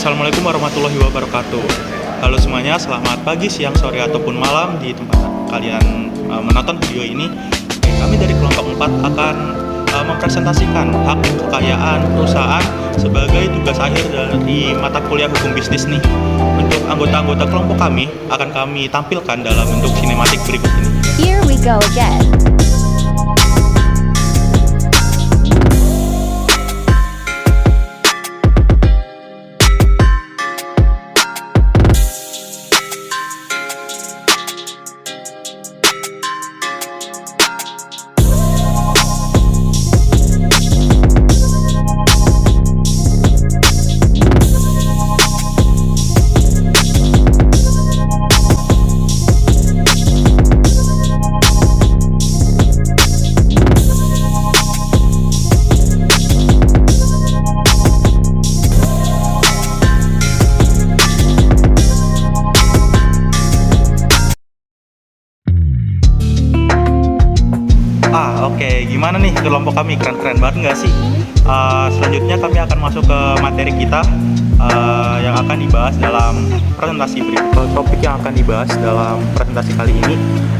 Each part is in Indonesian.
Assalamualaikum warahmatullahi wabarakatuh. Halo semuanya, selamat pagi, siang, sore, ataupun malam di tempat kalian menonton video ini. Kami dari kelompok 4 akan mempresentasikan hak kekayaan perusahaan sebagai tugas akhir dari mata kuliah hukum bisnis nih. Untuk anggota-anggota kelompok kami akan kami tampilkan dalam bentuk sinematik berikut ini. Here we go again. Oke, gimana nih kelompok kami? Keren-keren banget nggak sih? Selanjutnya kami akan masuk ke materi kita yang akan dibahas dalam presentasi berikut. Topik yang akan dibahas dalam presentasi kali ini,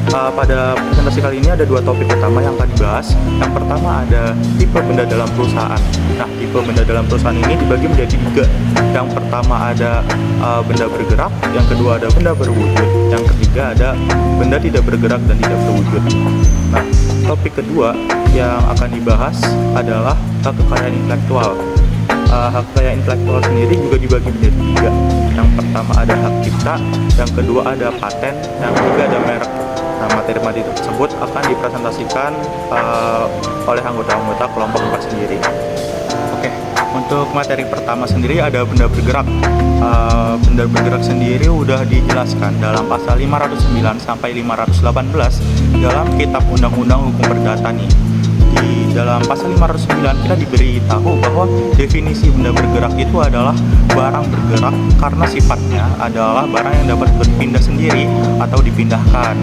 pada presentasi kali ini ada dua topik utama yang akan dibahas. Yang pertama ada tipe benda dalam perusahaan. Nah, tipe benda dalam perusahaan ini dibagi menjadi tiga. Yang pertama ada benda bergerak, yang kedua ada benda berwujud, yang ketiga ada benda tidak bergerak dan tidak berwujud. Nah, topik kedua yang akan dibahas adalah hak kekayaan intelektual. Hak kekayaan intelektual sendiri juga dibagi menjadi tiga. Yang pertama ada hak cipta, yang kedua ada paten, yang ketiga ada merek. Nah, materi-materi tersebut akan dipresentasikan oleh anggota-anggota kelompok 4 sendiri. Oke, untuk materi pertama sendiri ada benda bergerak. Benda bergerak sendiri udah dijelaskan dalam pasal 509 sampai 518 dalam Kitab Undang-Undang Hukum Perdata nih. Di dalam pasal 509 kita diberitahu bahwa definisi benda bergerak itu adalah barang bergerak karena sifatnya adalah barang yang dapat berpindah sendiri atau dipindahkan.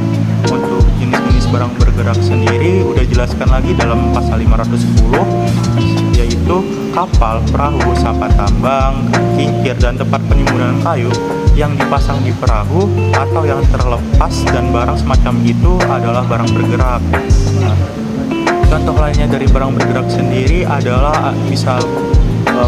Untuk jenis-jenis barang bergerak sendiri udah jelaskan lagi dalam pasal 510, yaitu kapal, perahu, sampah tambang, kincir, dan tempat penimbunan kayu yang dipasang di perahu atau yang terlepas dan barang semacam itu adalah barang bergerak. Nah, contoh lainnya dari barang bergerak sendiri adalah bisa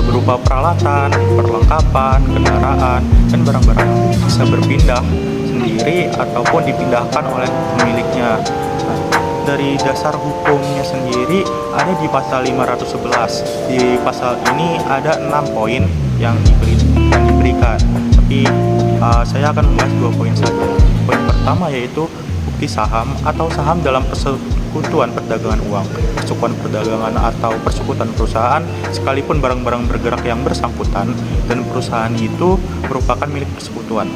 berupa peralatan, perlengkapan, kendaraan, dan barang-barang yang bisa berpindah sendiri ataupun dipindahkan oleh pemiliknya. Nah, dari dasar hukumnya sendiri ada di pasal 511. Di pasal ini ada 6 poin yang diberikan. Tapi saya akan membahas 2 poin saja. Poin pertama yaitu bukti saham atau saham dalam persekutuan perdagangan uang, persekutuan perdagangan atau persekutuan perusahaan, sekalipun barang-barang bergerak yang bersangkutan dan perusahaan itu merupakan milik persekutuan.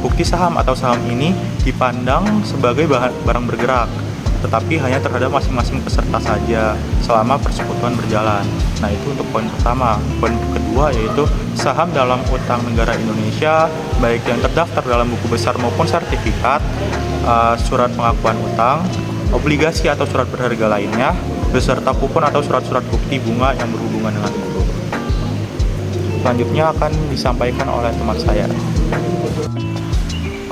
Bukti saham atau saham ini dipandang sebagai barang bergerak, tetapi hanya terhadap masing-masing peserta saja selama persekutuan berjalan. Nah, itu untuk poin pertama. Poin kedua yaitu saham dalam utang negara Indonesia, baik yang terdaftar dalam buku besar maupun sertifikat, surat pengakuan utang, obligasi atau surat berharga lainnya, beserta kupon atau surat-surat bukti bunga yang berhubungan dengan itu. Selanjutnya akan disampaikan oleh teman saya.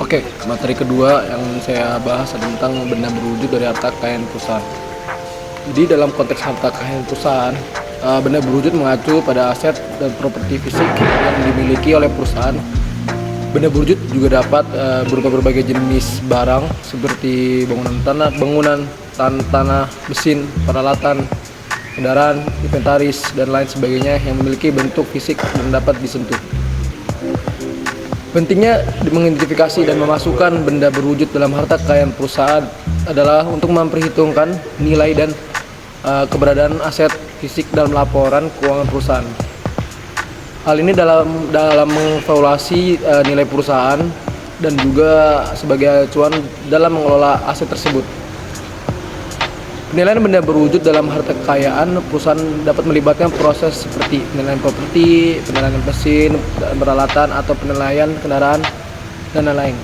Oke, materi kedua yang saya bahas adalah tentang benda berwujud dari harta kekayaan perusahaan. Jadi dalam konteks harta kekayaan perusahaan, benda berwujud mengacu pada aset dan properti fisik yang dimiliki oleh perusahaan. Benda berwujud juga dapat berupa berbagai jenis barang seperti bangunan tanah, mesin, peralatan, kendaraan, inventaris, dan lain sebagainya yang memiliki bentuk fisik dan dapat disentuh. Pentingnya mengidentifikasi dan memasukkan benda berwujud dalam harta kekayaan perusahaan adalah untuk memperhitungkan nilai dan keberadaan aset fisik dalam laporan keuangan perusahaan. Hal ini dalam mengevaluasi nilai perusahaan dan juga sebagai acuan dalam mengelola aset tersebut. Penilaian benda berwujud dalam harta kekayaan perusahaan dapat melibatkan proses seperti penilaian properti, penilaian mesin, peralatan, atau penilaian kendaraan, dan lain-lain.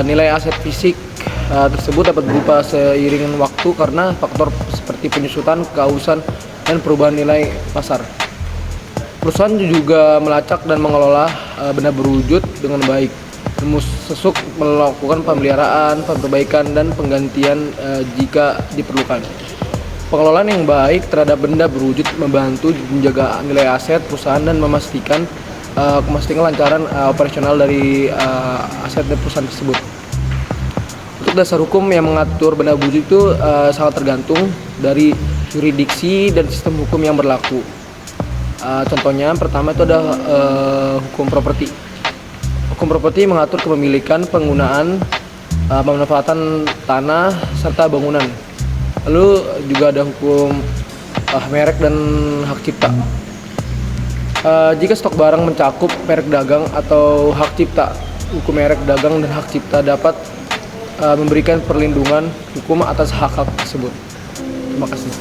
Nilai aset fisik tersebut dapat berupa seiring waktu karena faktor seperti penyusutan, kehausan, dan perubahan nilai pasar. Perusahaan juga melacak dan mengelola benda berwujud dengan baik. Sesuk melakukan pemeliharaan, perbaikan, dan penggantian jika diperlukan. Pengelolaan yang baik terhadap benda berwujud membantu menjaga nilai aset perusahaan dan memastikan kelancaran operasional dari aset dan perusahaan tersebut. Untuk dasar hukum yang mengatur benda berwujud itu sangat tergantung dari yurisdiksi dan sistem hukum yang berlaku. Contohnya pertama itu ada hukum properti. Hukum properti mengatur kepemilikan, penggunaan, pemanfaatan tanah serta bangunan. Lalu juga ada hukum merek dan hak cipta. Jika stok barang mencakup merek dagang atau hak cipta, hukum merek dagang dan hak cipta dapat memberikan perlindungan hukum atas hak-hak tersebut. Terima kasih.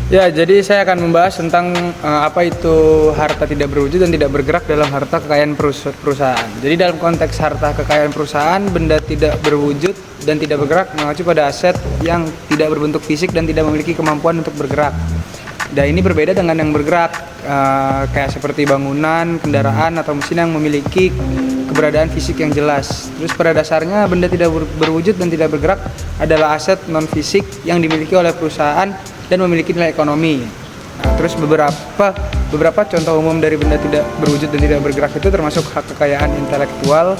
Ya, jadi saya akan membahas tentang apa itu harta tidak berwujud dan tidak bergerak dalam harta kekayaan perusahaan. Jadi dalam konteks harta kekayaan perusahaan, benda tidak berwujud dan tidak bergerak mengacu pada aset yang tidak berbentuk fisik dan tidak memiliki kemampuan untuk bergerak. Dan ini berbeda dengan yang bergerak, kayak seperti bangunan, kendaraan, atau mesin yang memiliki keberadaan fisik yang jelas. Terus pada dasarnya benda tidak berwujud dan tidak bergerak adalah aset non fisik yang dimiliki oleh perusahaan dan memiliki nilai ekonomi. Nah, terus beberapa contoh umum dari benda tidak berwujud dan tidak bergerak itu termasuk hak kekayaan intelektual.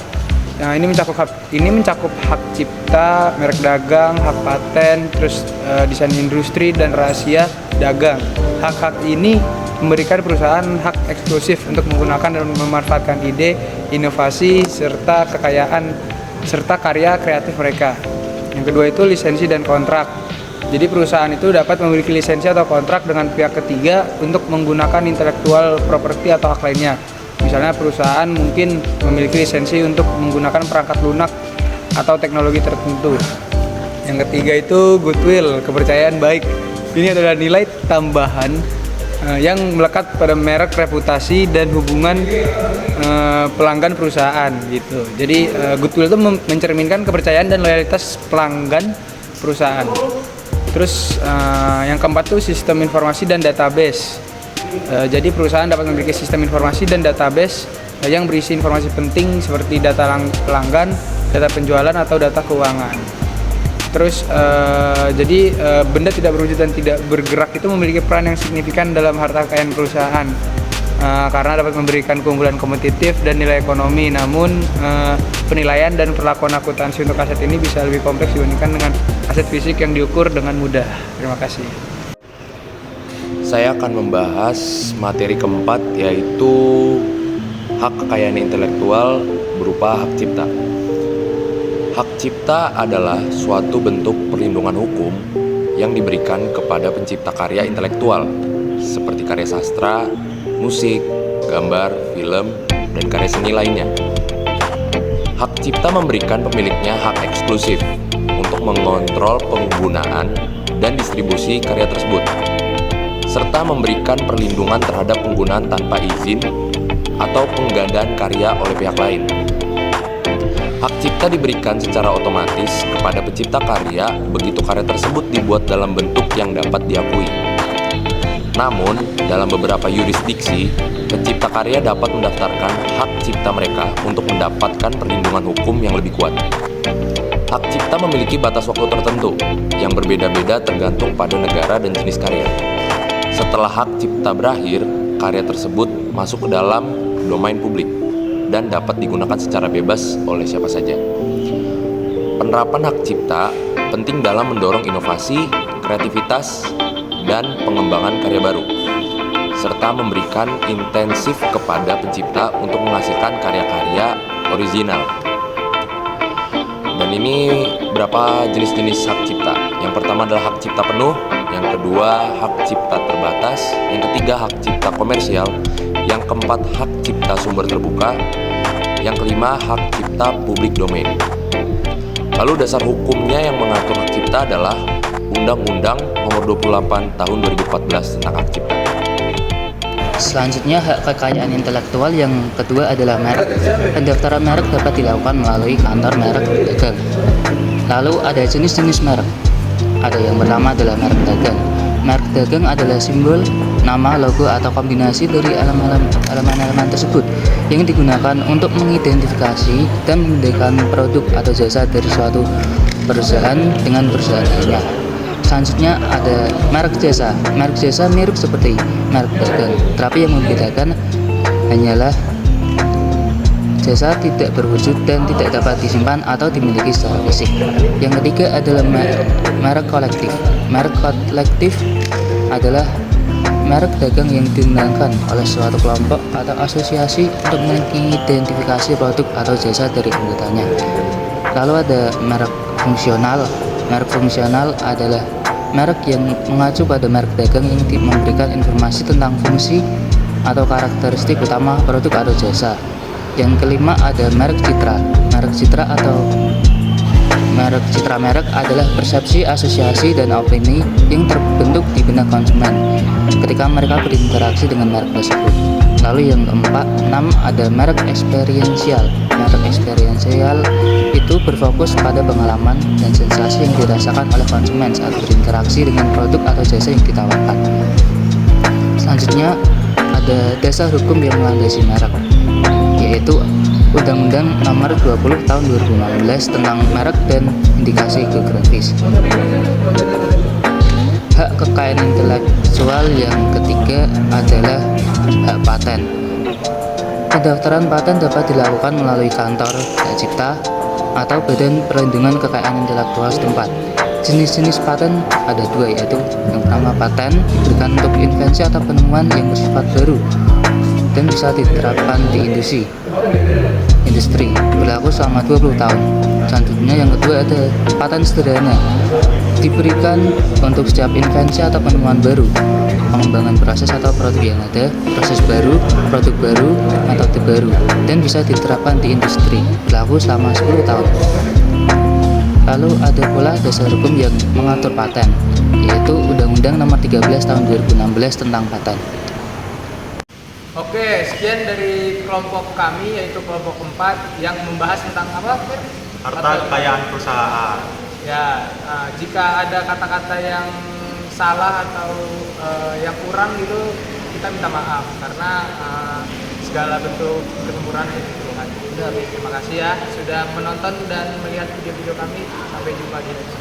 Nah, ini mencakup hak cipta, merek dagang, hak paten, terus desain industri dan rahasia dagang. Hak-hak ini memberikan perusahaan hak eksklusif untuk menggunakan dan memanfaatkan ide, inovasi, serta karya kreatif mereka. Yang kedua itu lisensi dan kontrak. Jadi perusahaan itu dapat memiliki lisensi atau kontrak dengan pihak ketiga untuk menggunakan intellectual property atau hak lainnya. Misalnya perusahaan mungkin memiliki lisensi untuk menggunakan perangkat lunak atau teknologi tertentu. Yang ketiga itu goodwill, kepercayaan baik. Ini adalah nilai tambahan yang melekat pada merek, reputasi, dan hubungan pelanggan perusahaan gitu. Jadi goodwill itu mencerminkan kepercayaan dan loyalitas pelanggan perusahaan. Terus yang keempat itu sistem informasi dan database. Jadi perusahaan dapat memiliki sistem informasi dan database yang berisi informasi penting seperti data pelanggan, data penjualan, atau data keuangan. Terus jadi benda tidak berwujud dan tidak bergerak itu memiliki peran yang signifikan dalam harta kekayaan perusahaan karena dapat memberikan keunggulan kompetitif dan nilai ekonomi. Namun penilaian dan perlakuan akuntansi untuk aset ini bisa lebih kompleks dibandingkan dengan aset fisik yang diukur dengan mudah. Terima kasih. Saya akan membahas materi keempat, yaitu hak kekayaan intelektual berupa hak cipta. Hak cipta adalah suatu bentuk perlindungan hukum yang diberikan kepada pencipta karya intelektual seperti karya sastra, musik, gambar, film, dan karya seni lainnya. Hak cipta memberikan pemiliknya hak eksklusif untuk mengontrol penggunaan dan distribusi karya tersebut, serta memberikan perlindungan terhadap penggunaan tanpa izin atau penggandaan karya oleh pihak lain. Hak cipta diberikan secara otomatis kepada pencipta karya begitu karya tersebut dibuat dalam bentuk yang dapat diakui. Namun, dalam beberapa yurisdiksi, pencipta karya dapat mendaftarkan hak cipta mereka untuk mendapatkan perlindungan hukum yang lebih kuat. Hak cipta memiliki batas waktu tertentu yang berbeda-beda tergantung pada negara dan jenis karya. Setelah hak cipta berakhir, karya tersebut masuk ke dalam domain publik dan dapat digunakan secara bebas oleh siapa saja. Penerapan hak cipta penting dalam mendorong inovasi, kreativitas, dan pengembangan karya baru, serta memberikan intensif kepada pencipta untuk menghasilkan karya-karya original. Dan ini berapa jenis-jenis hak cipta. Yang pertama adalah hak cipta penuh, yang kedua hak cipta terbatas, yang ketiga hak cipta komersial, yang keempat hak cipta sumber terbuka, yang kelima hak cipta publik domain. Lalu dasar hukumnya yang mengatur hak cipta adalah Undang-Undang Nomor 28 Tahun 2014 tentang hak cipta. Selanjutnya, hak kekayaan intelektual yang kedua adalah merek. Pendaftaran merek dapat dilakukan melalui kantor merek dagang. Lalu ada jenis-jenis merek. Ada yang pertama adalah merek dagang. Merek dagang adalah simbol, nama, logo, atau kombinasi dari elemen-elemen tersebut yang digunakan untuk mengidentifikasi dan membedakan produk atau jasa dari suatu perusahaan dengan perusahaan lainnya. Selanjutnya ada merek jasa. Merek jasa mirip seperti merek dagang, tetapi yang membedakan hanyalah jasa tidak berwujud dan tidak dapat disimpan atau dimiliki secara fisik. Yang ketiga adalah merek kolektif. Merek kolektif adalah merek dagang yang digunakan oleh suatu kelompok atau asosiasi untuk mengidentifikasi produk atau jasa dari anggotanya. Lalu ada merek fungsional. Merek fungsional adalah merek yang mengacu pada merek dagang yang memberikan informasi tentang fungsi atau karakteristik utama produk atau jasa. Yang kelima ada merek citra. Merek citra atau citra merek adalah persepsi, asosiasi, dan opini yang terbentuk di benak konsumen ketika mereka berinteraksi dengan merek tersebut. Lalu yang keempat, 6 ada merek eksperiensial. Merek eksperiensial itu berfokus pada pengalaman dan sensasi yang dirasakan oleh konsumen saat berinteraksi dengan produk atau jasa yang ditawarkan. Selanjutnya ada dasar hukum yang melandasi merek, yaitu Undang-Undang Nomor 20 Tahun 2016 tentang merek dan indikasi geografis. Hak kekayaan intelektual yang ketiga adalah hak paten. Pendaftaran paten dapat dilakukan melalui kantor hak cipta atau Badan Perlindungan Kekayaan Intelektual setempat. Jenis-jenis paten ada dua, yaitu yang pertama paten diberikan untuk invensi atau penemuan yang bersifat baru dan bisa diterapkan di industri berlaku selama 20 tahun. Selanjutnya yang kedua ada paten sederhana, diberikan untuk setiap invensi atau penemuan baru, pengembangan proses atau produk yang ada, proses baru, produk baru, metode baru, dan bisa diterapkan di industri berlaku selama 10 tahun. Lalu ada pula dasar hukum yang mengatur paten, yaitu Undang-Undang Nomor 13 Tahun 2016 tentang paten. Oke, sekian dari kelompok kami, yaitu kelompok keempat yang membahas tentang apa? Harta kekayaan perusahaan. Ya, jika ada kata-kata yang salah atau yang kurang gitu, kita minta maaf karena segala bentuk kesempurnaan itu Tuhan. Terima kasih ya sudah menonton dan melihat video-video kami. Sampai jumpa di next.